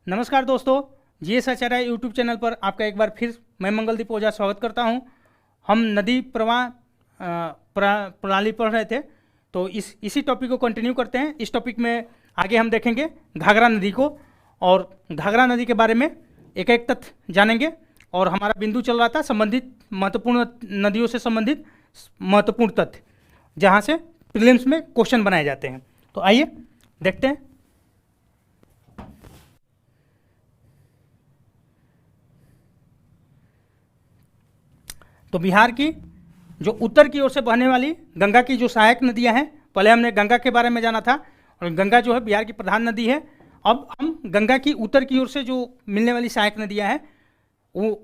नमस्कार दोस्तों, जीएस आचार्य YouTube channel पर आपका एक बार फिर मैं मंगलदीप ओझा स्वागत करता हूं। हम नदी प्रवाह प्रणाली पढ़ रहे थे, तो इसी टॉपिक को कंटिन्यू करते हैं। इस टॉपिक में आगे हम देखेंगे घाघरा नदी को, और घाघरा नदी के बारे में एक एक तथ्य जानेंगे। और हमारा बिंदु चल रहा था संबंधित महत्वपूर्ण नदियों से संबंधित महत्वपूर्ण तथ्य, जहाँ से प्रीलिम्स में क्वेश्चन बनाए जाते हैं। तो आइए देखते हैं। तो बिहार की जो उत्तर की ओर से बहने वाली गंगा की जो सहायक नदियां हैं, पहले हमने गंगा के बारे में जाना था, और गंगा जो है बिहार की प्रधान नदी है। अब हम गंगा की उत्तर की ओर से जो मिलने वाली सहायक नदियां हैं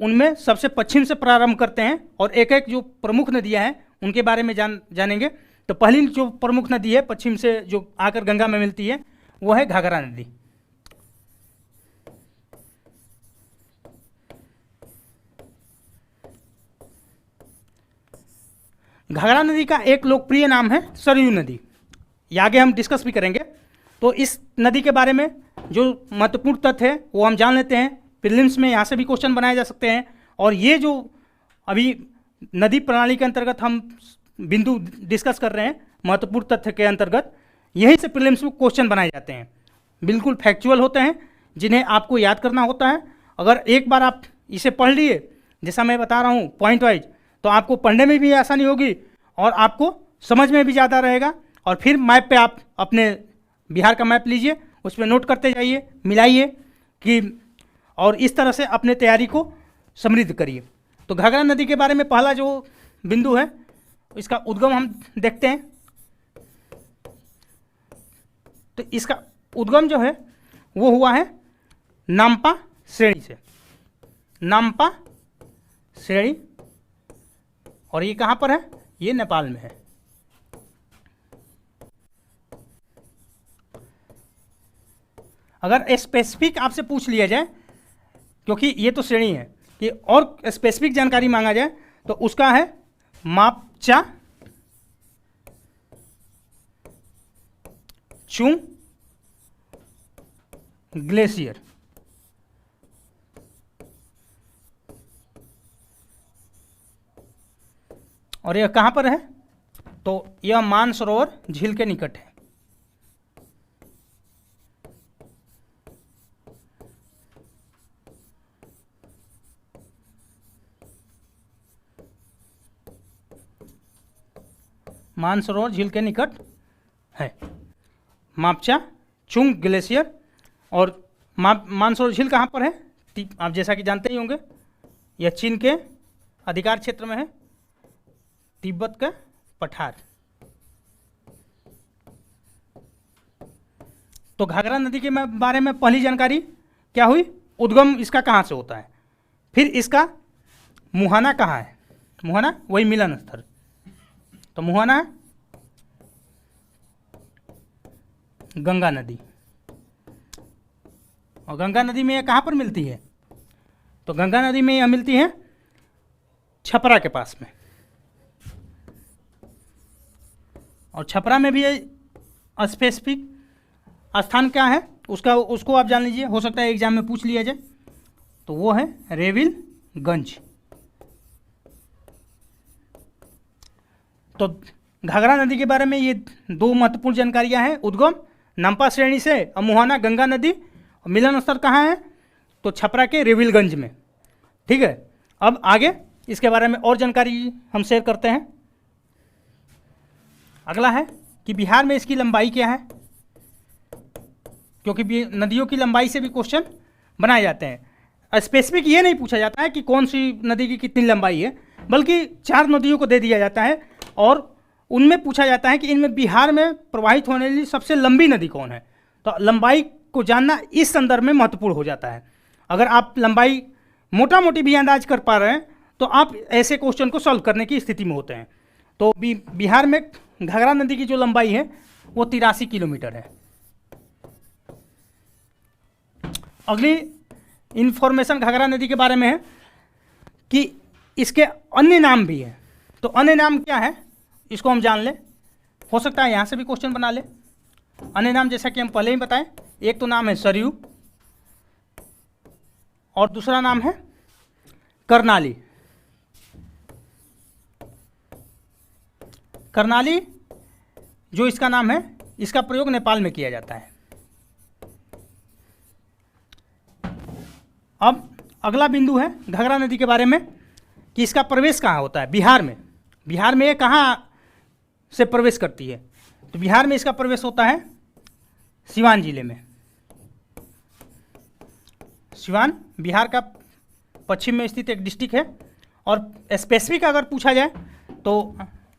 उनमें सबसे पश्चिम से प्रारंभ करते हैं, और एक एक जो प्रमुख नदियां हैं उनके बारे में जानेंगे। तो पहली जो प्रमुख नदी है पश्चिम से जो आकर गंगा में मिलती है, वो है घाघरा नदी। घाघरा नदी का एक लोकप्रिय नाम है सरयू नदी। ये आगे हम डिस्कस भी करेंगे। तो इस नदी के बारे में जो महत्वपूर्ण तथ्य है वो हम जान लेते हैं। प्रीलिम्स में यहाँ से भी क्वेश्चन बनाए जा सकते हैं, और ये जो अभी नदी प्रणाली के अंतर्गत हम बिंदु डिस्कस कर रहे हैं महत्वपूर्ण तथ्य के अंतर्गत, यहीं से प्रीलिम्स में क्वेश्चन बनाए जाते हैं। बिल्कुल फैक्चुअल होते हैं, जिन्हें आपको याद करना होता है। अगर एक बार आप इसे पढ़ लिए, जैसा मैं बता रहा हूँ पॉइंट वाइज, तो आपको पढ़ने में भी आसानी होगी और आपको समझ में भी ज़्यादा रहेगा। और फिर मैप पे आप अपने बिहार का मैप लीजिए, उस पर नोट करते जाइए, मिलाइए कि, और इस तरह से अपने तैयारी को समृद्ध करिए। तो घाघरा नदी के बारे में पहला जो बिंदु है, इसका उद्गम हम देखते हैं। तो इसका उद्गम जो है वो हुआ है नामपा श्रेणी से। नामपा श्रेणी, और ये कहाँ पर है? ये नेपाल में है। अगर स्पेसिफिक आपसे पूछ लिया जाए, क्योंकि ये तो श्रेणी है, कि और स्पेसिफिक जानकारी मांगा जाए, तो उसका है मापचा चुंग ग्लेशियर। और यह कहाँ पर है? तो यह मानसरोवर झील के निकट है। मानसरोवर झील के निकट है मापचा चुंग ग्लेशियर। और मानसरोवर झील कहाँ पर है? आप जैसा कि जानते ही होंगे, यह चीन के अधिकार क्षेत्र में है, तिब्बत का पठार। तो घाघरा नदी के बारे में पहली जानकारी क्या हुई? उद्गम इसका कहाँ से होता है, फिर इसका मुहाना कहाँ है। मुहाना वही मिलन स्थल। तो मुहाना गंगा नदी, और गंगा नदी में यह कहाँ पर मिलती है? तो गंगा नदी में यह मिलती है छपरा के पास में। और छपरा में भी स्पेसिफिक स्थान क्या है उसको आप जान लीजिए, हो सकता है एग्जाम में पूछ लिया जाए। तो वो है रेविलगंज। तो घाघरा नदी के बारे में ये दो महत्वपूर्ण जानकारियां हैं। उद्गम नामपा श्रेणी से, और मुहाना गंगा नदी, और मिलन स्थल कहाँ है? तो छपरा के रेविलगंज में। ठीक है, अब आगे इसके बारे में और जानकारी हम शेयर करते हैं। अगला है कि बिहार में इसकी लंबाई क्या है, क्योंकि नदियों की लंबाई से भी क्वेश्चन बनाए जाते हैं। स्पेसिफिक ये नहीं पूछा जाता है कि कौन सी नदी की कितनी लंबाई है, बल्कि 4 नदियों को दे दिया जाता है, और उनमें पूछा जाता है कि इनमें बिहार में प्रवाहित होने वाली सबसे लंबी नदी कौन है। तो लंबाई को जानना इस संदर्भ में महत्वपूर्ण हो जाता है। अगर आप लंबाई मोटा मोटी भी अंदाज कर पा रहे हैं, तो आप ऐसे क्वेश्चन को सॉल्व करने की स्थिति में होते हैं। तो बिहार में घाघरा नदी की जो लंबाई है वो 83 किलोमीटर है। अगली इंफॉर्मेशन घाघरा नदी के बारे में है कि इसके अन्य नाम भी हैं। तो अन्य नाम क्या है, इसको हम जान लें। हो सकता है यहाँ से भी क्वेश्चन बना ले। अन्य नाम जैसा कि हम पहले ही बताएं, एक तो नाम है सरयू, और दूसरा नाम है कर्णाली। कर्णाली जो इसका नाम है, इसका प्रयोग नेपाल में किया जाता है। अब अगला बिंदु है घाघरा नदी के बारे में कि इसका प्रवेश कहाँ होता है। बिहार में। बिहार में ये कहाँ से प्रवेश करती है? तो बिहार में इसका प्रवेश होता है सिवान जिले में। सिवान बिहार का पश्चिम में स्थित एक डिस्ट्रिक्ट है, और स्पेसिफिक अगर पूछा जाए तो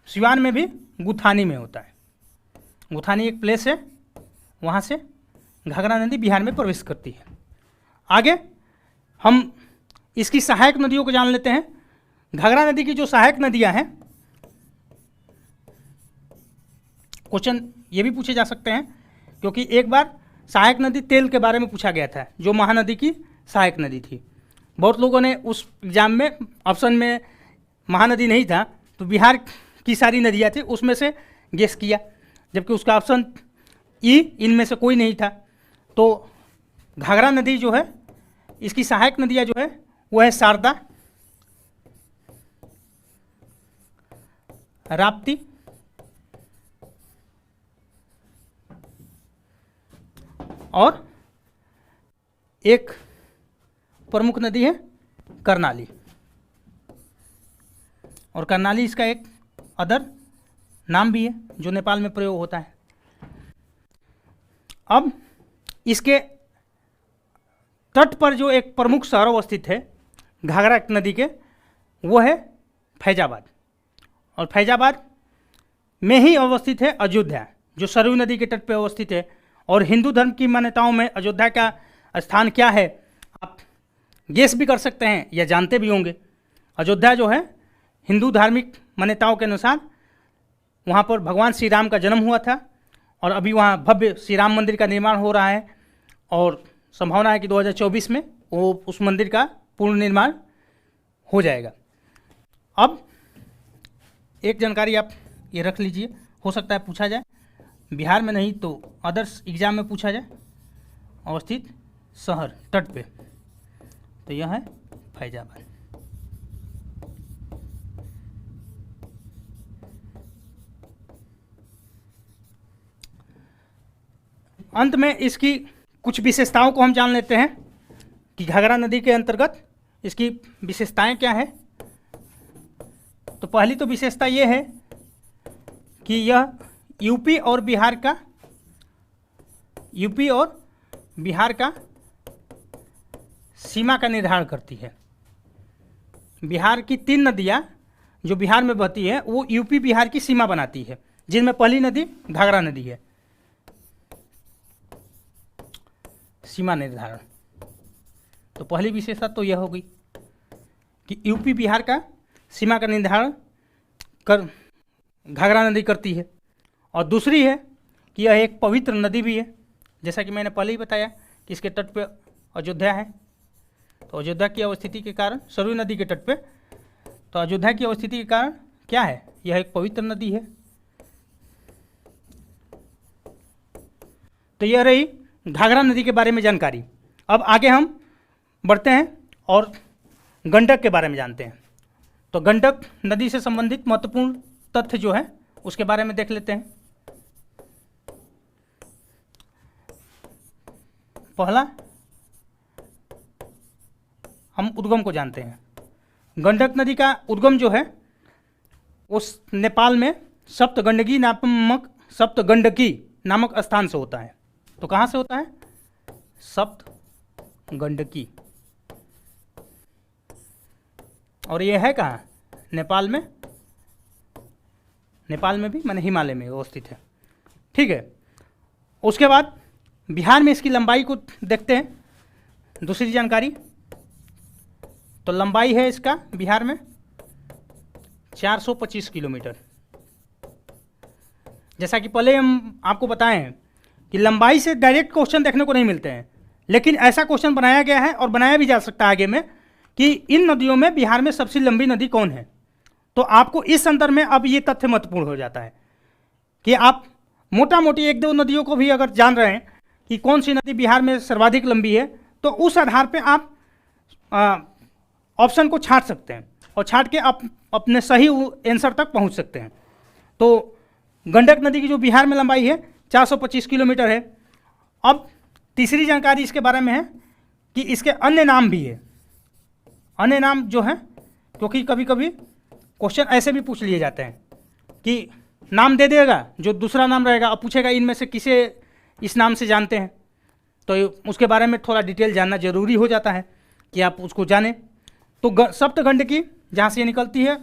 सिवान में भी गुथानी में होता है। गुथानी एक प्लेस है, वहाँ से घाघरा नदी बिहार में प्रवेश करती है। आगे हम इसकी सहायक नदियों को जान लेते हैं। घाघरा नदी की जो सहायक नदियाँ हैं, क्वेश्चन ये भी पूछे जा सकते हैं, क्योंकि एक बार सहायक नदी तेल के बारे में पूछा गया था, जो महानदी की सहायक नदी थी। बहुत लोगों ने उस एग्जाम में ऑप्शन में महानदी नहीं था, तो बिहार की सारी नदियाँ थी उसमें से गेस किया, जबकि उसका ऑप्शन ई इनमें से कोई नहीं था। तो घाघरा नदी जो है, इसकी सहायक नदियाँ जो है वो है शारदा, राप्ती, और एक प्रमुख नदी है कर्णाली। और कर्णाली इसका एक अदर नाम भी है जो नेपाल में प्रयोग होता है। अब इसके तट पर जो एक प्रमुख शहर अवस्थित है घाघरा नदी के, वो है फैजाबाद। और फैजाबाद में ही अवस्थित है अयोध्या, जो सरयू नदी के तट पर अवस्थित है। और हिंदू धर्म की मान्यताओं में अयोध्या का स्थान क्या है, आप गेस भी कर सकते हैं या जानते भी होंगे। अयोध्या जो है हिंदू धार्मिक मान्यताओं के अनुसार वहाँ पर भगवान श्री राम का जन्म हुआ था, और अभी वहाँ भव्य श्री राम मंदिर का निर्माण हो रहा है, और संभावना है कि 2024 में वो उस मंदिर का पूर्ण निर्माण हो जाएगा। अब एक जानकारी आप ये रख लीजिए, हो सकता है पूछा जाए, बिहार में नहीं तो अदर्स एग्जाम में पूछा जाए, अवस्थित शहर तट पे, तो यह है फैजाबाद। अंत में इसकी कुछ विशेषताओं को हम जान लेते हैं कि घाघरा नदी के अंतर्गत इसकी विशेषताएं क्या है। तो पहली तो विशेषता ये है कि यह यूपी और बिहार का सीमा का निर्धारण करती है। बिहार की 3 नदियाँ जो बिहार में बहती है वो यूपी बिहार की सीमा बनाती है, जिनमें पहली नदी घाघरा नदी है। सीमा निर्धारण, तो पहली विशेषता तो यह होगी कि यूपी बिहार का सीमा का निर्धारण कर घाघरा नदी करती है। और दूसरी है कि यह एक पवित्र नदी भी है, जैसा कि मैंने पहले ही बताया कि इसके तट पे अयोध्या है। तो अयोध्या की अवस्थिति के कारण, सरयू नदी के तट पे, तो अयोध्या की अवस्थिति के कारण क्या है, यह एक पवित्र नदी है। तो यह रही घाघरा नदी के बारे में जानकारी। अब आगे हम बढ़ते हैं और गंडक के बारे में जानते हैं। तो गंडक नदी से संबंधित महत्वपूर्ण तथ्य जो है उसके बारे में देख लेते हैं। पहला, हम उद्गम को जानते हैं। गंडक नदी का उद्गम जो है उस नेपाल में सप्तगंडकी नामक स्थान से होता है। तो कहाँ से होता है? सप्तगंडकी। और ये है कहाँ? नेपाल में। नेपाल में भी, माने हिमालय में अवस्थित है। ठीक है। उसके बाद बिहार में इसकी लंबाई को देखते हैं। दूसरी जानकारी, तो लंबाई है इसका बिहार में 425 किलोमीटर। जैसा कि पहले हम आपको बताए हैं कि लंबाई से डायरेक्ट क्वेश्चन देखने को नहीं मिलते हैं, लेकिन ऐसा क्वेश्चन बनाया गया है और बनाया भी जा सकता है आगे में कि इन नदियों में बिहार में सबसे लंबी नदी कौन है। तो आपको इस संदर्भ में अब ये तथ्य महत्वपूर्ण हो जाता है कि आप मोटा मोटी 1-2 नदियों को भी अगर जान रहे हैं कि कौन सी नदी बिहार में सर्वाधिक लंबी है, तो उस आधार पे आप ऑप्शन को छांट सकते हैं और छांट के अपने सही आंसर तक पहुंच सकते हैं। तो गंडक नदी की जो बिहार में लंबाई है 425 किलोमीटर है। अब तीसरी जानकारी इसके बारे में है कि इसके अन्य नाम भी है। अन्य नाम जो है, क्योंकि कभी कभी क्वेश्चन ऐसे भी पूछ लिए जाते हैं कि नाम दे देगा जो दूसरा नाम रहेगा और पूछेगा इनमें से किसे इस नाम से जानते हैं, तो उसके बारे में थोड़ा डिटेल जानना जरूरी हो जाता है कि आप उसको जानें। तो सप्तगंडकी जहाँ से ये निकलती है,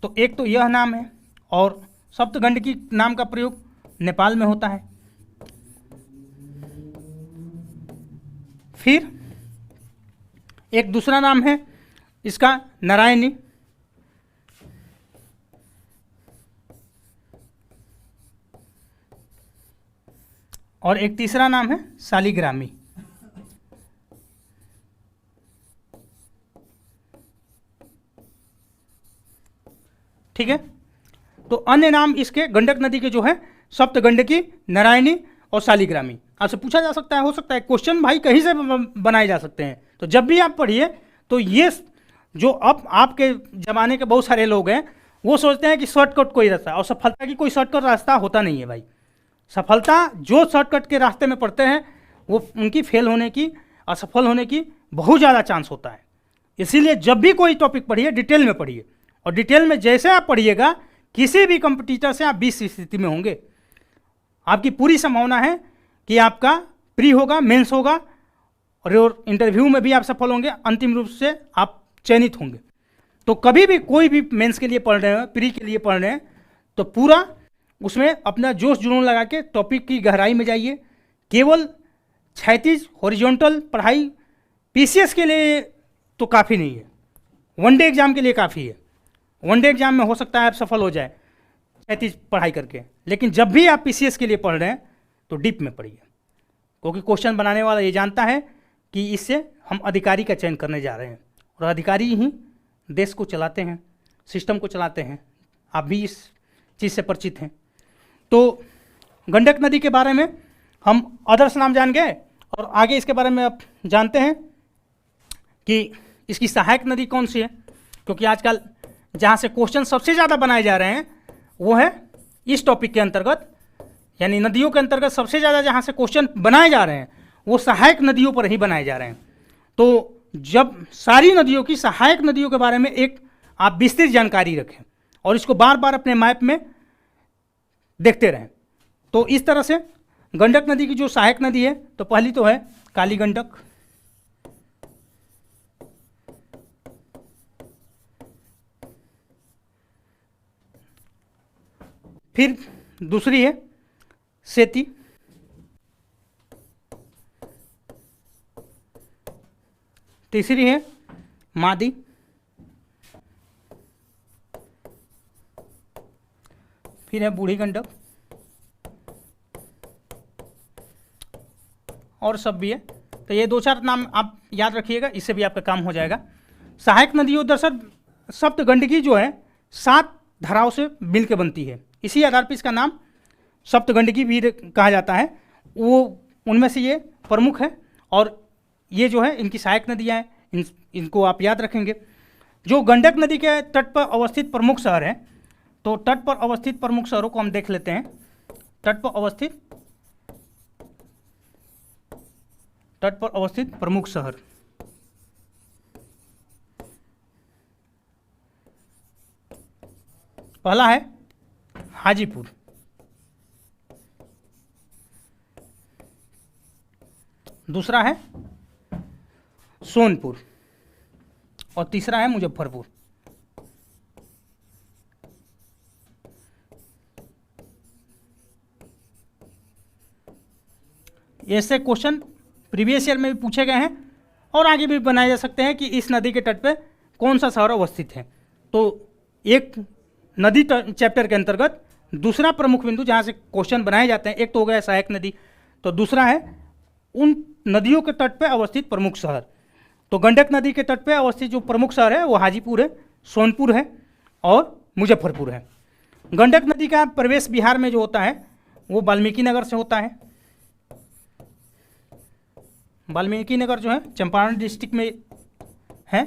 तो एक तो यह नाम है और सप्तगंडकी नाम का प्रयोग नेपाल में होता है। फिर एक दूसरा नाम है इसका नारायणी, और एक तीसरा नाम है शालिग्रामी। ठीक है, तो अन्य नाम इसके गंडक नदी के जो है सप्तगंडकी, नारायणी और शालिग्रामी। आपसे पूछा जा सकता है, हो सकता है क्वेश्चन भाई कहीं से बनाए जा सकते हैं। तो जब भी आप पढ़िए तो ये जो अब आपके ज़माने के बहुत सारे लोग हैं वो सोचते हैं कि शॉर्टकट कोई रास्ता, और सफलता की कोई शॉर्टकट रास्ता होता नहीं है भाई। सफलता जो शॉर्टकट के रास्ते में पढ़ते हैं वो उनकी फेल होने की, असफल होने की बहुत ज़्यादा चांस होता है। इसीलिए जब भी कोई टॉपिक पढ़िए डिटेल में पढ़िए, और डिटेल में जैसे आप पढ़िएगा किसी भी कंपटीटर से आप 20 स्थिति में होंगे। आपकी पूरी संभावना है कि आपका प्री होगा, मेंस होगा और इंटरव्यू में भी आप सफल होंगे, अंतिम रूप से आप चयनित होंगे। तो कभी भी कोई भी मेंस के लिए पढ़ रहे हैं, प्री के लिए पढ़ रहे हैं, तो पूरा उसमें अपना जोश जुनून लगा के टॉपिक की गहराई में जाइए। केवल क्षैतिज हॉरिजॉन्टल पढ़ाई पीसीएस के लिए तो काफ़ी नहीं है, वनडे एग्जाम के लिए काफ़ी है। वनडे एग्जाम में हो सकता है आप सफल हो जाए क्षैतिज पढ़ाई करके, लेकिन जब भी आप पीसीएस के लिए पढ़ रहे हैं तो डीप में पढ़िए, क्योंकि क्वेश्चन बनाने वाला ये जानता है कि इससे हम अधिकारी का चयन करने जा रहे हैं, और अधिकारी ही देश को चलाते हैं, सिस्टम को चलाते हैं। आप भी इस चीज़ से परिचित हैं। तो गंडक नदी के बारे में हम आदर्श नाम जान गए, और आगे इसके बारे में आप जानते हैं कि इसकी सहायक नदी कौन सी है, क्योंकि आजकल जहाँ से क्वेश्चन सबसे ज़्यादा बनाए जा रहे हैं वो है इस टॉपिक के अंतर्गत, यानी नदियों के अंतर्गत सबसे ज़्यादा जहाँ से क्वेश्चन बनाए जा रहे हैं वो सहायक नदियों पर ही बनाए जा रहे हैं। तो जब सारी नदियों की, सहायक नदियों के बारे में एक आप विस्तृत जानकारी रखें और इसको बार बार अपने मैप में देखते रहें। तो इस तरह से गंडक नदी की जो सहायक नदी है, तो पहली तो है काली गंडक, फिर दूसरी है सेती, तीसरी है मादी, फिर है बूढ़ी गंडक, और सब भी है। तो ये 2-4 नाम आप याद रखिएगा, इससे भी आपका काम हो जाएगा। सहायक नदियों दरअसल सप्तगंडकी जो है 7 धाराओं से मिल के बनती है, इसी आधार पर इसका नाम सप्तगंडकी भी कहा जाता है। वो उनमें से ये प्रमुख है, और ये जो है इनकी सहायक नदियाँ हैं, इनको आप याद रखेंगे। जो गंडक नदी के तट पर अवस्थित प्रमुख शहर हैं, तो तट पर अवस्थित प्रमुख शहरों को हम देख लेते हैं। तट पर अवस्थित प्रमुख शहर, पहला है हाजीपुर, दूसरा है सोनपुर, और तीसरा है मुजफ्फरपुर। ऐसे क्वेश्चन प्रीवियस ईयर में भी पूछे गए हैं और आगे भी बनाए जा सकते हैं कि इस नदी के तट पे कौन सा शहर अवस्थित है। तो एक नदी चैप्टर के अंतर्गत दूसरा प्रमुख बिंदु जहाँ से क्वेश्चन बनाए जाते हैं, एक तो हो गया सहायक नदी, तो दूसरा है उन नदियों के तट पे अवस्थित प्रमुख शहर। तो गंडक नदी के तट पे अवस्थित जो प्रमुख शहर है वो हाजीपुर है, सोनपुर है और मुजफ्फरपुर है। गंडक नदी का प्रवेश बिहार में जो होता है वो वाल्मीकि नगर से होता है। वाल्मीकि नगर जो है चंपारण डिस्ट्रिक्ट में है।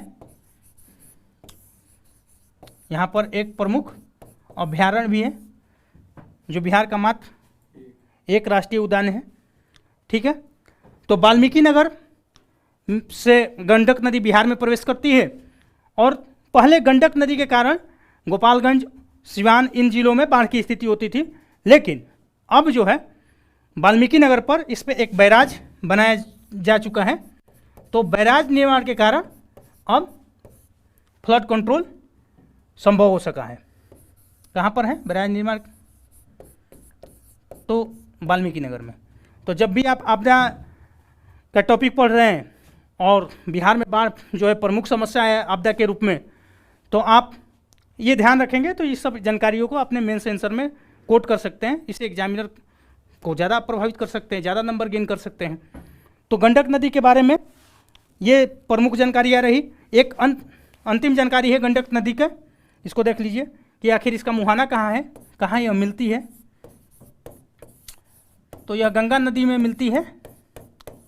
यहाँ पर एक प्रमुख अभयारण्य भी है जो बिहार का मात्र एक राष्ट्रीय उद्यान है। ठीक है, तो वाल्मीकि नगर से गंडक नदी बिहार में प्रवेश करती है और पहले गंडक नदी के कारण गोपालगंज, सिवान इन जिलों में बाढ़ की स्थिति होती थी, लेकिन अब जो है वाल्मीकि नगर पर इस पे एक बैराज बनाया जा चुका है। तो बैराज निर्माण के कारण अब फ्लड कंट्रोल संभव हो सका है। कहाँ पर है बैराज निर्माण? तो वाल्मीकि नगर में। तो जब भी आप आपदा का टॉपिक पढ़ रहे हैं और बिहार में बाढ़ जो है प्रमुख समस्या है आपदा के रूप में, तो आप ये ध्यान रखेंगे तो इस सब जानकारियों को अपने मेंस आंसर में कोट कर सकते हैं। इससे एग्जामिनर को ज़्यादा प्रभावित कर सकते हैं, ज़्यादा नंबर गेन कर सकते हैं। तो गंडक नदी के बारे में ये प्रमुख जानकारियाँ रही। एक अंतिम जानकारी है गंडक नदी का, इसको देख लीजिए कि आखिर इसका मुहाना कहाँ है, कहाँ यह मिलती है। तो यह गंगा नदी में मिलती है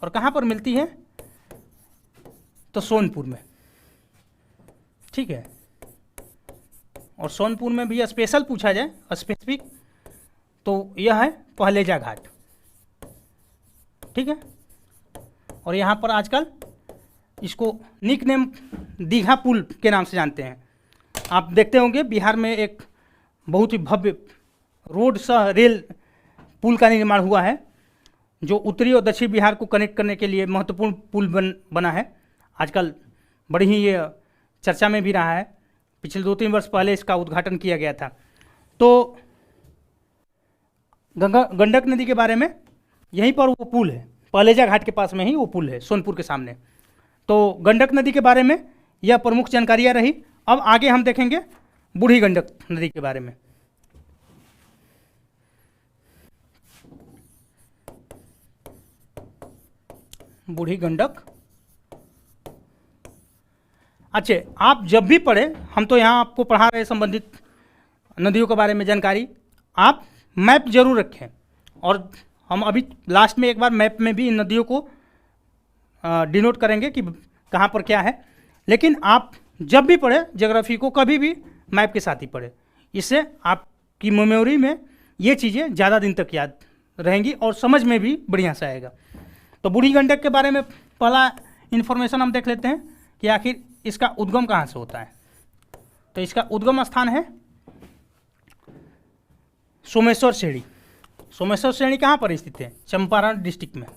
और कहाँ पर मिलती है? तो सोनपुर में। ठीक है, और सोनपुर में भी स्पेशल पूछा जाए स्पेसिफिक तो यह है पहलेजा घाट। ठीक है, और यहाँ पर आजकल इसको निक नेम दीघा पुल के नाम से जानते हैं। आप देखते होंगे बिहार में एक बहुत ही भव्य रोड सह रेल पुल का निर्माण हुआ है जो उत्तरी और दक्षिण बिहार को कनेक्ट करने के लिए महत्वपूर्ण पुल बना है। आजकल बड़ी ही ये चर्चा में भी रहा है। पिछले 2-3 वर्ष पहले इसका उद्घाटन किया गया था। तो गंडक नदी के बारे में यहीं पर वो पुल है, पहलेजा घाट के पास में ही वो पुल है सोनपुर के सामने। तो गंडक नदी के बारे में यह प्रमुख जानकारियाँ रही। अब आगे हम देखेंगे बूढ़ी गंडक नदी के बारे में। बूढ़ी गंडक, अच्छा आप जब भी पढ़े, हम तो यहाँ आपको पढ़ा रहे संबंधित नदियों के बारे में जानकारी, आप मैप जरूर रखें। और हम अभी लास्ट में एक बार मैप में भी इन नदियों को डिनोट करेंगे कि कहाँ पर क्या है। लेकिन आप जब भी पढ़े ज्योग्राफी को कभी भी मैप के साथ ही पढ़े, इससे आपकी मेमोरी में ये चीज़ें ज़्यादा दिन तक याद रहेंगी और समझ में भी बढ़िया से आएगा। तो बूढ़ी गंडक के बारे में पहला इन्फॉर्मेशन हम देख लेते हैं कि आखिर इसका उद्गम कहाँ से होता है। तो इसका उद्गम स्थान है सोमेश्वर श्रेणी। सोमेश्वर श्रेणी कहाँ पर स्थित है? चंपारण डिस्ट्रिक्ट में।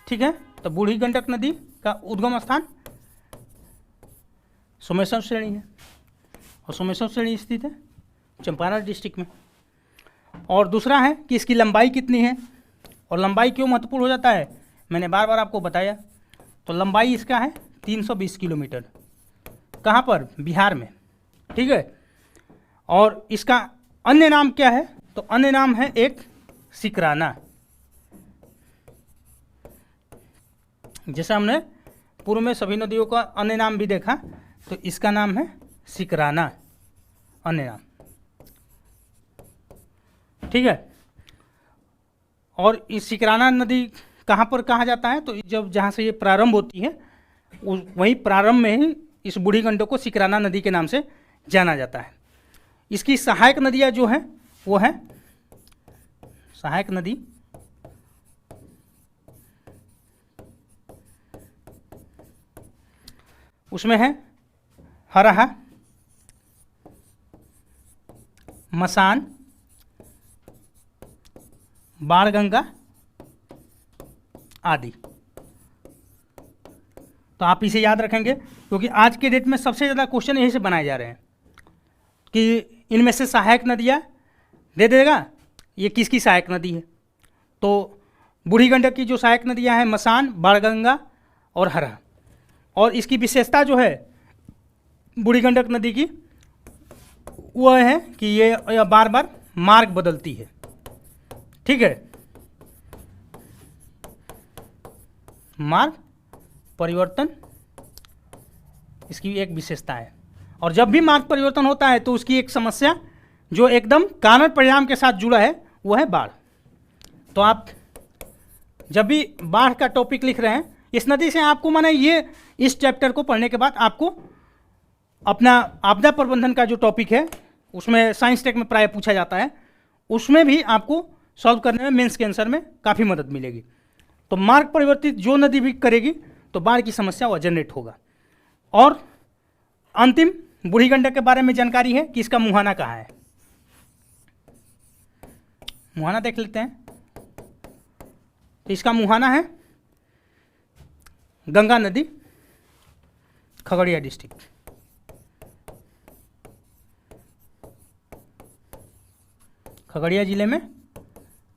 ठीक है, तो बूढ़ी गंडक नदी का उद्गम स्थान सोमेश्वर श्रेणी है और सोमेश्वर श्रेणी स्थित है चंपारण डिस्ट्रिक्ट में। और दूसरा है कि इसकी लंबाई कितनी है, और लंबाई क्यों महत्वपूर्ण हो जाता है, मैंने बार बार आपको बताया। तो लंबाई इसका है 320 किलोमीटर। कहाँ पर? बिहार में। ठीक है, और इसका अन्य नाम क्या है? तो अन्य नाम है एक सिकराना। जैसे हमने पूर्व में सभी नदियों का अन्य नाम भी देखा, तो इसका नाम है सिकराना, अन्य नाम। ठीक है, और इस सिकराना नदी कहाँ पर कहा जाता है? तो जब जहाँ से ये प्रारंभ होती है वहीं प्रारंभ में ही इस बूढ़ी गंडक को सिकराना नदी के नाम से जाना जाता है। इसकी सहायक नदियाँ जो हैं वो हैं, सहायक नदी उसमें है हरहा, मसान, बाणगंगा आदि। तो आप इसे याद रखेंगे क्योंकि आज के डेट में सबसे ज़्यादा क्वेश्चन यही से बनाए जा रहे हैं कि इनमें से सहायक नदियाँ दे देगा, ये किसकी सहायक नदी है। तो बूढ़ी गंडक की जो सहायक नदियाँ हैं मसान, बाणगंगा और हरहा। और इसकी विशेषता जो है बूढ़ी गंडक नदी की वह है कि ये बार बार मार्ग बदलती है। ठीक है, मार्ग परिवर्तन इसकी एक विशेषता है। और जब भी मार्ग परिवर्तन होता है तो उसकी एक समस्या जो एकदम कारण परिणाम के साथ जुड़ा है वो है बाढ़। तो आप जब भी बाढ़ का टॉपिक लिख रहे हैं इस नदी से आपको माने ये इस चैप्टर को पढ़ने के बाद आपको अपना आपदा प्रबंधन का जो टॉपिक है उसमें साइंस टेक में प्राय पूछा जाता है, उसमें भी आपको सॉल्व करने में मेंस के आंसर में काफ़ी मदद मिलेगी। तो मार्ग परिवर्तित जो नदी भी करेगी तो बाढ़ की समस्या वह जनरेट होगा। और अंतिम बूढ़ी गंडक के बारे में जानकारी है कि इसका मुहाना कहाँ है। मुहाना देख लेते हैं। तो इसका मुहाना है गंगा नदी, खगड़िया डिस्ट्रिक्ट। खगड़िया जिले में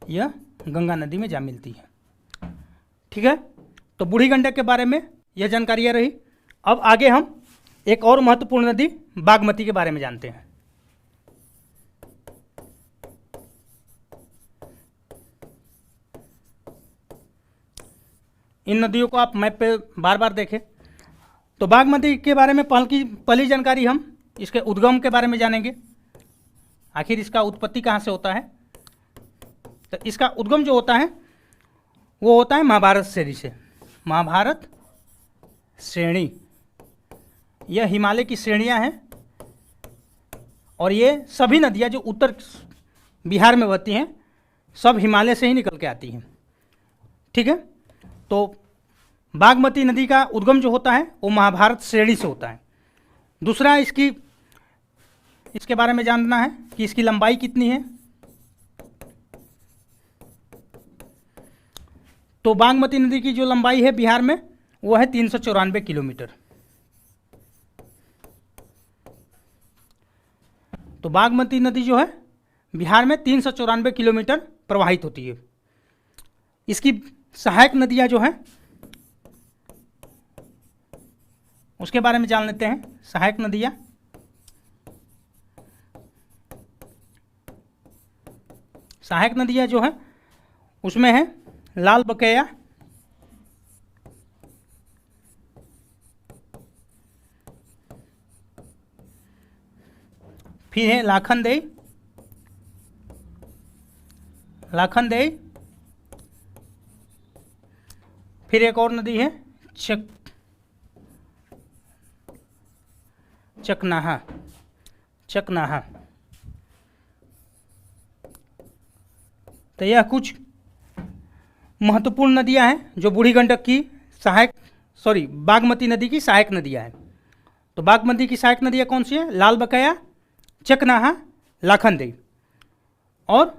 यह गंगा नदी में जा मिलती है। ठीक है, तो बूढ़ी गंडक के बारे में यह जानकारियाँ रही। अब आगे हम एक और महत्वपूर्ण नदी बागमती के बारे में जानते हैं। इन नदियों को आप मैप पे बार बार देखें। तो बागमती के बारे में पहली जानकारी हम इसके उद्गम के बारे में जानेंगे, आखिर इसका उत्पत्ति कहाँ से होता है। तो इसका उद्गम जो होता है वो होता है महाभारत श्रेणी से। महाभारत श्रेणी, यह हिमालय की श्रेणियाँ हैं और ये सभी नदियाँ जो उत्तर बिहार में बहती हैं सब हिमालय से ही निकल के आती हैं। ठीक है, तो बागमती नदी का उद्गम जो होता है वो महाभारत श्रेणी से होता है। दूसरा इसके बारे में जानना है कि इसकी लंबाई कितनी है। तो बागमती नदी की जो लंबाई है बिहार में वो है 394 किलोमीटर। तो बागमती नदी जो है बिहार में 394 किलोमीटर प्रवाहित होती है। इसकी सहायक नदियाँ जो हैं उसके बारे में जान लेते हैं। सहायक नदियाँ, सहायक नदियाँ जो हैं उसमें है लाल बकेया, फिर है लाखनदेई, फिर एक और नदी है चकनाहा। तो यह कुछ महत्वपूर्ण नदियां हैं जो बूढ़ी गंडक की बागमती नदी की सहायक नदियां हैं। तो बागमती की सहायक नदियां कौन सी है? लाल बकेया, चकनाहा, लाखनदेई। और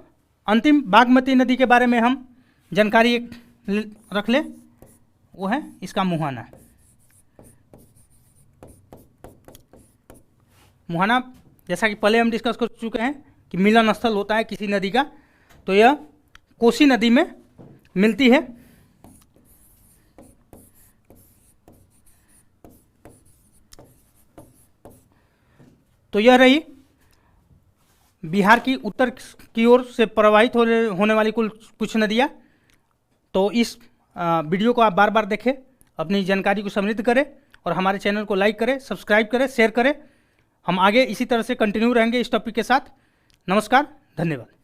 अंतिम बागमती नदी के बारे में हम जानकारी रख लें, वो है इसका मुहाना। मुहाना जैसा कि पहले हम डिस्कस कर चुके हैं कि मिलन स्थल होता है किसी नदी का, तो यह कोसी नदी में मिलती है। तो यह रही बिहार की उत्तर की ओर से प्रवाहित होने वाली कुछ नदियाँ। तो इस वीडियो को आप बार बार देखें, अपनी जानकारी को समृद्ध करें और हमारे चैनल को लाइक करें, सब्सक्राइब करें, शेयर करें। हम आगे इसी तरह से कंटिन्यू रहेंगे इस टॉपिक के साथ। नमस्कार, धन्यवाद।